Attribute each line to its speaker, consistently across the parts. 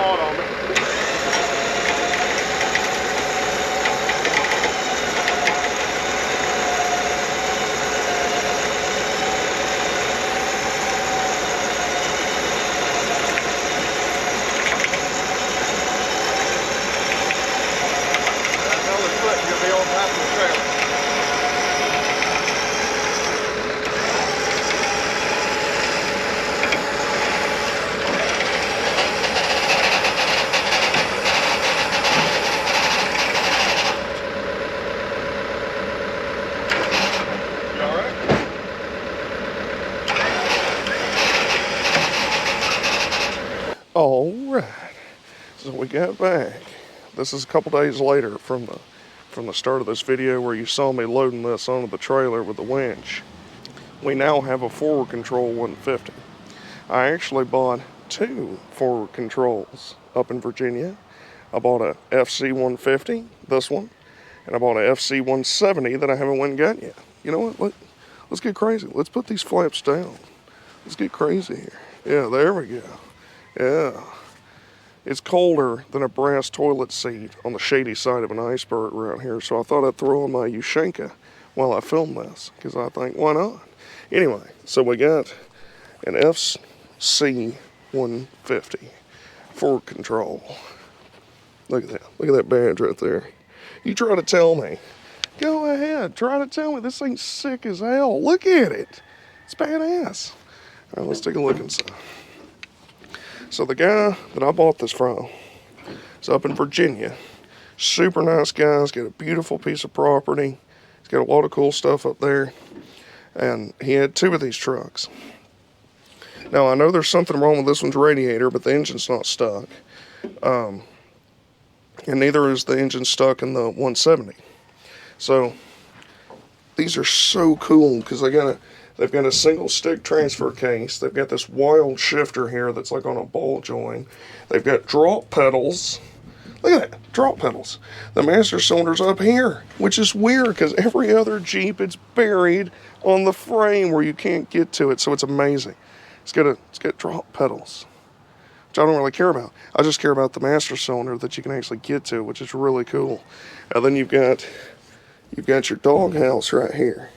Speaker 1: hot on me. Another foot, you'll be on top of the trailer. All right, so we got back. This is a couple days later from the start of this video where you saw me loading this onto the trailer with the winch. We now have a forward control 150. I actually bought 2 forward controls up in Virginia. I bought a FC 150, this one, and I bought a FC 170 that I haven't went and got yet. You know what? Let's get crazy. Let's put these flaps down. Let's get crazy here. Yeah, there we go. Yeah. It's colder than a brass toilet seat on the shady side of an iceberg around here, so I thought I'd throw on my Ushanka while I film this, because I think, why not? Anyway, so we got an FC 150 forward control. Look at that. Look at that badge right there. You try to tell me. Go ahead. Try to tell me. This thing's sick as hell. Look at it. It's badass. All right, let's take a look inside. So the guy that I bought this from is up in Virginia. Super nice guy. He's got a beautiful piece of property. He's got a lot of cool stuff up there. And he had 2 of these trucks. Now, I know there's something wrong with this one's radiator, but the engine's not stuck. And neither is the engine stuck in the 170. So, these are so cool because they've got a single stick transfer case. They've got this wild shifter here that's like on a ball joint. They've got drop pedals. Look at that, drop pedals. The master cylinder's up here, which is weird because every other Jeep, it's buried on the frame where you can't get to it, so it's amazing. It's got drop pedals, which I don't really care about. I just care about the master cylinder that you can actually get to, which is really cool. And then you've got your doghouse right here.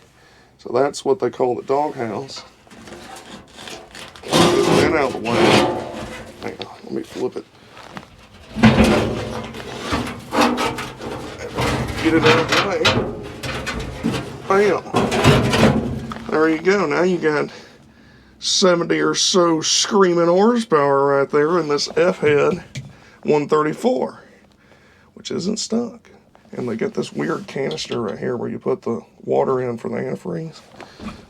Speaker 1: So that's what they call the doghouse. Get that out of the way. Hang on, let me flip it. Get it out of the way. Bam. There you go. Now you got 70 or so screaming horsepower right there in this F-head 134, which isn't stuck. And they get this weird canister right here where you put the water in for the antifreeze,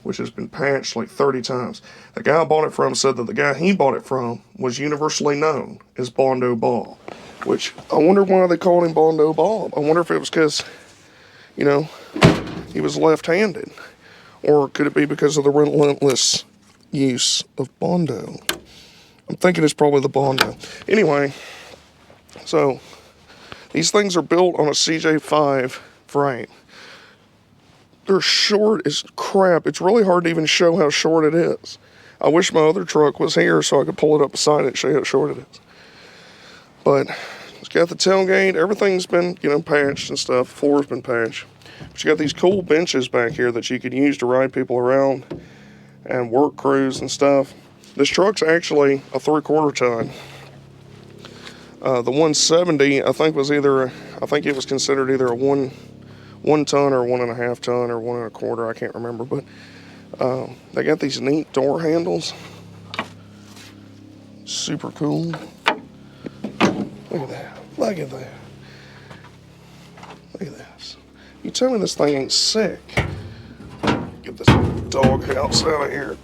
Speaker 1: which has been patched like 30 times. The guy I bought it from said that the guy he bought it from was universally known as Bondo Bob, which I wonder why they called him Bondo Bob. I wonder if it was because, you know, he was left-handed. Or could it be because of the relentless use of Bondo? I'm thinking it's probably the Bondo. Anyway, so these things are built on a CJ5 frame. They're short as crap. It's really hard to even show how short it is. I wish my other truck was here so I could pull it up beside it and show you how short it is. But it's got the tailgate. Everything's been, patched and stuff. The floor's been patched. But you got these cool benches back here that you could use to ride people around and work crews and stuff. This truck's actually a 3/4 ton. The 170, I think it was considered either a one ton or 1.5 ton or 1 1/4. I can't remember, but they got these neat door handles. Super cool. Look at that. Look at that. Look at this. You tell me this thing ain't sick. Get this doghouse out of here.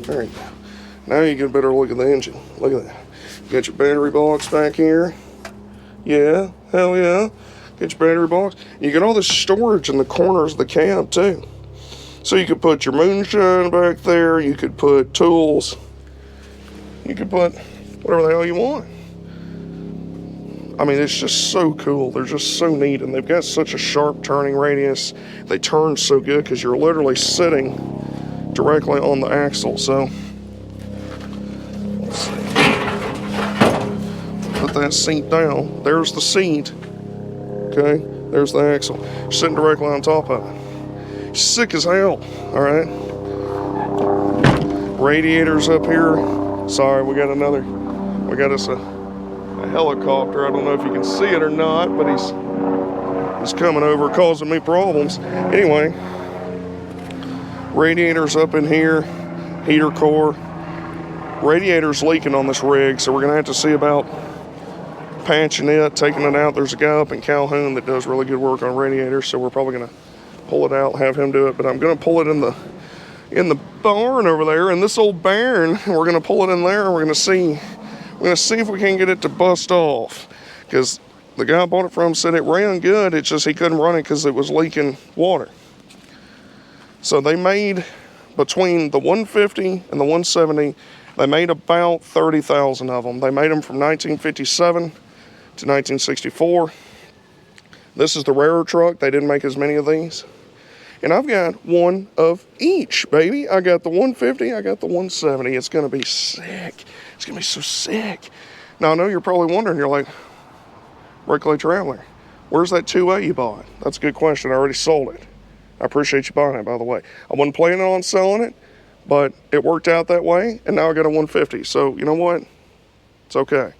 Speaker 1: There you go. Now you get a better look at the engine. Look at that. You got your battery box back here. Yeah, hell yeah. Get your battery box. You got all this storage in the corners of the cab too. So you could put your moonshine back there. You could put tools. You could put whatever the hell you want. I mean, it's just so cool. They're just so neat, and they've got such a sharp turning radius. They turn so good because you're literally sitting directly on the axle. So let's see. Put that seat down. There's the seat. Okay, there's the axle. Sitting directly on top of it. Sick as hell. All right. Radiators up here. Sorry, we got us a helicopter. I don't know if you can see it or not, but he's coming over causing me problems. Anyway, radiators up in here, heater core. Radiator's leaking on this rig, so we're gonna have to see about patching it, taking it out. There's a guy up in Calhoun that does really good work on radiators, so we're probably gonna pull it out, have him do it. But I'm gonna pull it in the barn over there, in this old barn. We're gonna pull it in there, and we're gonna see if we can get it to bust off, because the guy I bought it from said it ran good. It's just he couldn't run it because it was leaking water. So they made, between the 150 and the 170, they made about 30,000 of them. They made them from 1957 to 1964. This is the rarer truck. They didn't make as many of these. And I've got one of each, baby. I got the 150, I got the 170. It's gonna be sick. It's gonna be so sick. Now I know you're probably wondering, you're like, Brickley Traveler, where's that 2A you bought? That's a good question. I already sold it. I appreciate you buying it, by the way. I wasn't planning on selling it, but it worked out that way, and now I got a 150. So you know what? It's okay.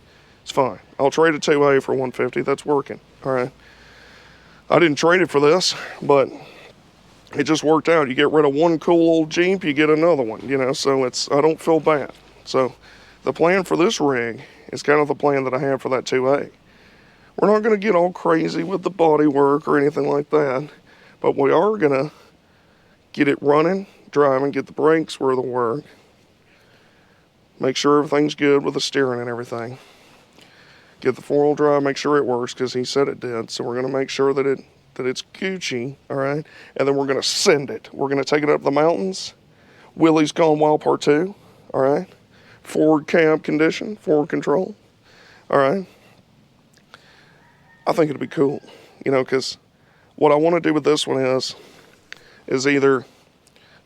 Speaker 1: It's fine. I'll trade a 2A for 150. That's working. All right. I didn't trade it for this, but it just worked out. You get rid of one cool old Jeep, you get another one, you know, so I don't feel bad. So the plan for this rig is kind of the plan that I have for that 2A. We're not going to get all crazy with the body work or anything like that, but we are going to get it running, driving, get the brakes where they work, make sure everything's good with the steering and everything, get the 4-wheel drive, make sure it works, because he said it did. So we're going to make sure that it's Gucci, all right? And then we're going to send it. We're going to take it up the mountains. Willie's Gone Wild Part 2, all right? Forward cab condition, forward control, all right? I think it'd be cool, you know, because what I want to do with this one is either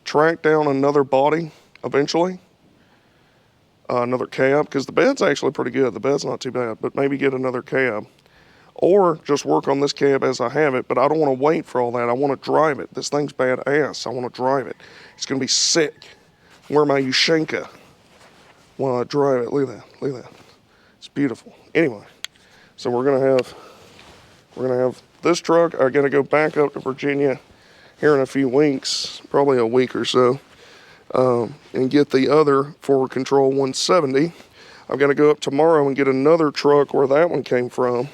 Speaker 1: track down another body eventually, another cab, because the bed's actually pretty good. The bed's not too bad, but maybe get another cab. Or just work on this cab as I have it, but I don't want to wait for all that. I want to drive it. This thing's badass. I want to drive it. It's going to be sick. Wear my Ushanka while I drive it. Look at that. Look at that. It's beautiful. Anyway, so we're going to have this truck. I got to go back up to Virginia here in a few weeks, probably a week or so, and get the other forward control 170. I've got to go up tomorrow and get another truck where that one came from.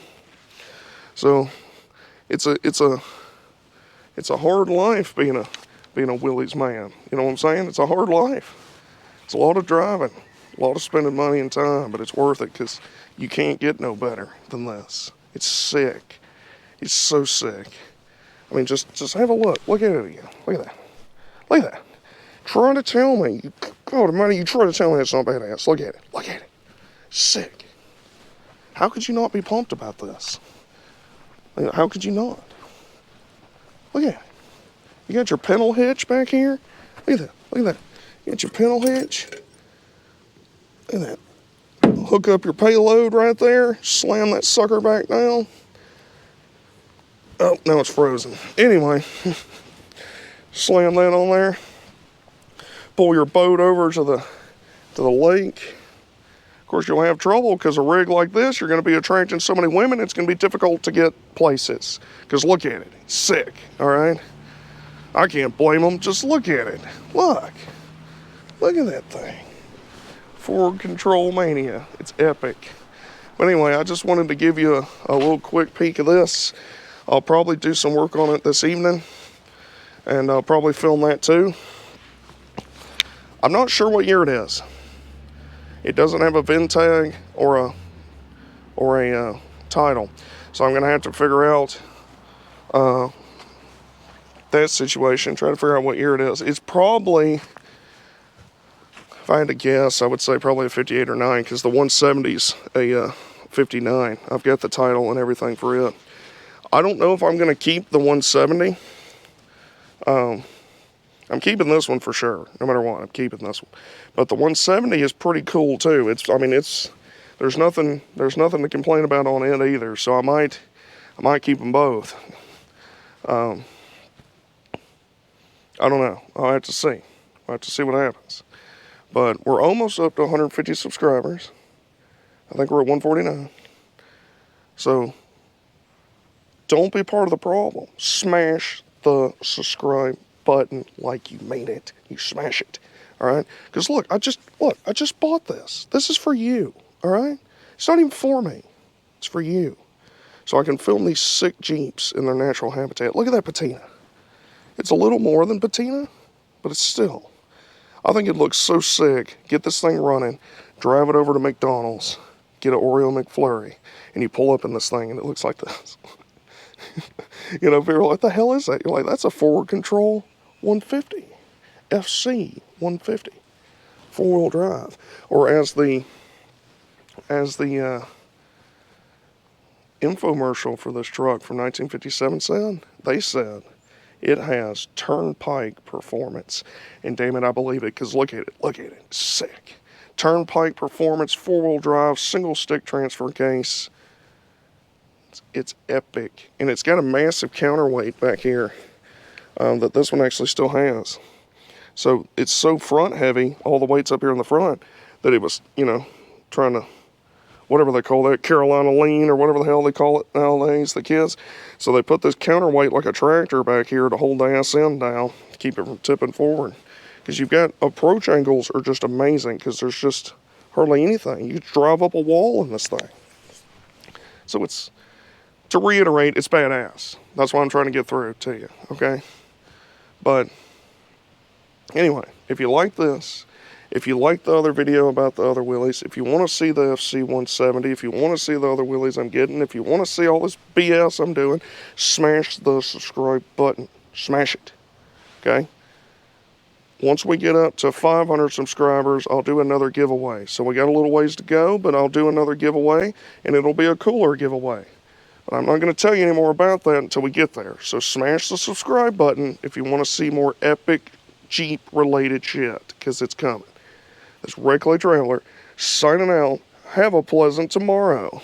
Speaker 1: So it's a hard life being a Willie's man. You know what I'm saying? It's a hard life. It's a lot of driving, a lot of spending money and time, but it's worth it because you can't get no better than this. It's sick. It's so sick. I mean, just have a look. Look at it again. Look at that. Look at that. Trying to tell me, God almighty, you try to tell me it's not badass. Look at it. Look at it. Sick. How could you not be pumped about this? How could you not? Look at it. You got your pedal hitch back here. Look at that. Look at that. You got your pedal hitch. Look at that. Hook up your payload right there. Slam that sucker back down. Oh, now it's frozen. Anyway, slam that on there. Pull your boat over to the lake. Of course, you'll have trouble because a rig like this, you're going to be attracting so many women, it's going to be difficult to get places. Because look at it. It's sick, all right? I can't blame them. Just look at it. Look. Look at that thing. Forward control mania. It's epic. But anyway, I just wanted to give you a little quick peek of this. I'll probably do some work on it this evening. And I'll probably film that too. I'm not sure what year it is. It doesn't have a VIN tag or a title. So I'm going to have to figure out that situation, try to figure out what year it is. It's probably, if I had to guess, I would say probably a 58 or 9, because the 170's a 59. I've got the title and everything for it. I don't know if I'm going to keep the 170. I'm keeping this one for sure. No matter what, I'm keeping this one. But the 170 is pretty cool too. There's nothing to complain about on it either. So I might keep them both. I don't know. I'll have to see. I'll have to see what happens. But we're almost up to 150 subscribers. I think we're at 149. So don't be part of the problem. Smash the subscribe button like you mean it. You smash it. All right? Because look, I just bought this. This is for you. All right? It's not even for me. It's for you. So I can film these sick Jeeps in their natural habitat. Look at that patina. It's a little more than patina, but it's still. I think it looks so sick. Get this thing running, drive it over to McDonald's, get an Oreo McFlurry, and you pull up in this thing and it looks like this. You know, people are like, what the hell is that? You're like, that's a forward control 150. FC 150. Four-wheel drive. Or as the infomercial for this truck from 1957 said, they said it has turnpike performance. And damn it, I believe it, because look at it, sick. Turnpike performance, four-wheel drive, single stick transfer case. It's epic. And it's got a massive counterweight back here that this one actually still has. So it's so front heavy, all the weight's up here in the front, that it was, you know, trying to, whatever they call that, Carolina lean or whatever the hell they call it nowadays, the kids. So they put this counterweight like a tractor back here to hold the ass end down, keep it from tipping forward. Because you've got approach angles are just amazing because there's just hardly anything. You drive up a wall in this thing. So it's, to reiterate, it's badass. That's what I'm trying to get through to you, okay? But anyway, if you like this, if you like the other video about the other wheelies, if you want to see the FC170, if you want to see the other wheelies I'm getting, if you want to see all this BS I'm doing, smash the subscribe button. Smash it, okay? Once we get up to 500 subscribers, I'll do another giveaway. So we got a little ways to go, but I'll do another giveaway, and it'll be a cooler giveaway. But I'm not going to tell you any more about that until we get there. So smash the subscribe button if you want to see more epic Jeep-related shit, because it's coming. This Reclay Trailer, signing out. Have a pleasant tomorrow.